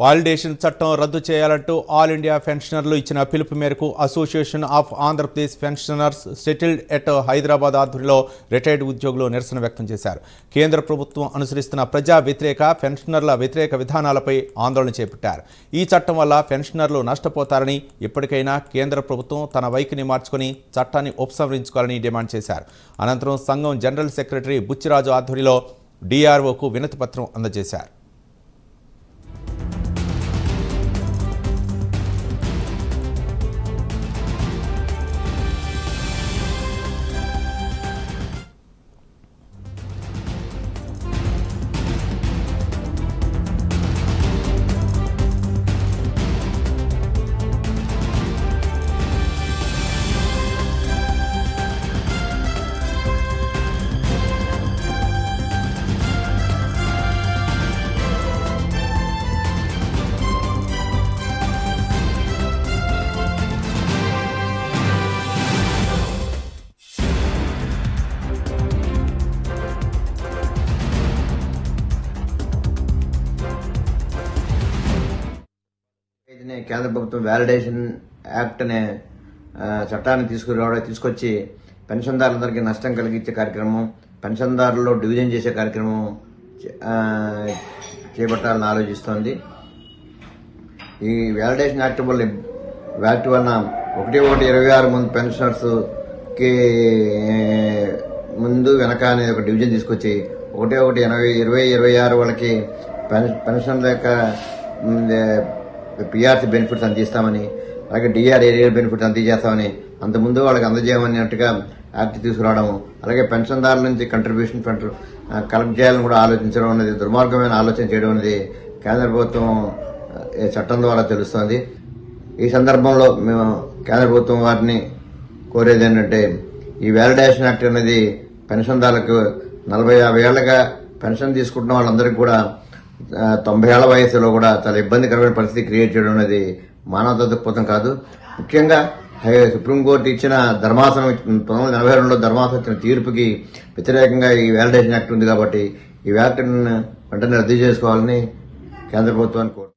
Validation చట్టం రద్దు చేయాలంటూ ఆల్ ఇండియా పెన్షనర్లు ఇచ్చిన పిలుపు మేరకు association of Andhra Pradesh pensioners settled at Hyderabad ఆధ్వర్యంలో రిటైర్డ్ ఉద్యోగులు నిరసన వ్యక్తం చేశారు. కేంద్ర ప్రభుత్వం అనుసరిస్తున్న ప్రజా వ్యతిరేక పెన్షనర్ల వ్యతిరేక విధానాలపై ఆందోళన చేపట్టారు. ఈ చట్టం వల్ల పెన్షనర్లు నష్టపోతారని, ఇప్పటికైనా కేంద్ర ప్రభుత్వం తన వైఖరిని మార్చుకొని చట్టాన్ని ఉపసంహరించుకోవాలని డిమాండ్ చేశారు. అనంతరం సంఘం జనరల్ సెక్రటరీ బుచ్చిరాజు ఆధ్వర్యంలో డిఆర్ఓకు వినతి పత్రం అందజేశారు. కేంద్ర ప్రభుత్వం వ్యాలిడేషన్ యాక్ట్ అనే చట్టాన్ని తీసుకొచ్చి పెన్షన్దారులందరికీ నష్టం కలిగించే కార్యక్రమం, పెన్షన్దారుల్లో డివిజన్ చేసే కార్యక్రమం చేపట్టాలని ఆలోచిస్తోంది. ఈ వ్యాలిడేషన్ యాక్ట్ వలన 1/1/26 మంది పెన్షనర్స్కి ముందు వెనక అనే ఒక డివిజన్ తీసుకొచ్చి 1/1/2026 వాళ్ళకి పెన్షన్ లేక పిఆర్సీ బెనిఫిట్స్ అందిస్తామని, అలాగే డిఆర్ ఏరియల్ బెనిఫిట్స్ అందజేస్తామని, అంతకుముందు వాళ్ళకి అందజేయమన్నట్టుగా యాక్ట్ తీసుకురావడం, అలాగే పెన్షన్దారుల నుంచి కంట్రిబ్యూషన్ ఫండ్ కలెక్ట్ చేయాలని కూడా ఆలోచించడం అనేది దుర్మార్గమైన ఆలోచన చేయడం అనేది కేంద్ర ప్రభుత్వం చట్టం ద్వారా తెలుస్తోంది. ఈ సందర్భంలో మేము కేంద్ర ప్రభుత్వం వారిని కోరేది ఏంటంటే, ఈ వ్యాలిడేషన్ యాక్ట్ అనేది పెన్షన్దారులకు 40-50 ఏళ్లుగా పెన్షన్ తీసుకుంటున్న వాళ్ళందరికీ కూడా 90 ఏళ్ల వయసులో కూడా చాలా ఇబ్బందికరమైన పరిస్థితి క్రియేట్ చేయడం అనేది మానవతా దృక్పథం కాదు. ముఖ్యంగా సుప్రీంకోర్టు ఇచ్చిన ధర్మాసనం 1942లో ధర్మాసనం ఇచ్చిన తీర్పుకి వ్యతిరేకంగా ఈ వ్యాలిడేషన్ యాక్ట్ ఉంది కాబట్టి ఈ యాక్ట్ వెంటనే రద్దు చేసుకోవాలని కేంద్ర ప్రభుత్వాన్ని కోరుతున్నాను.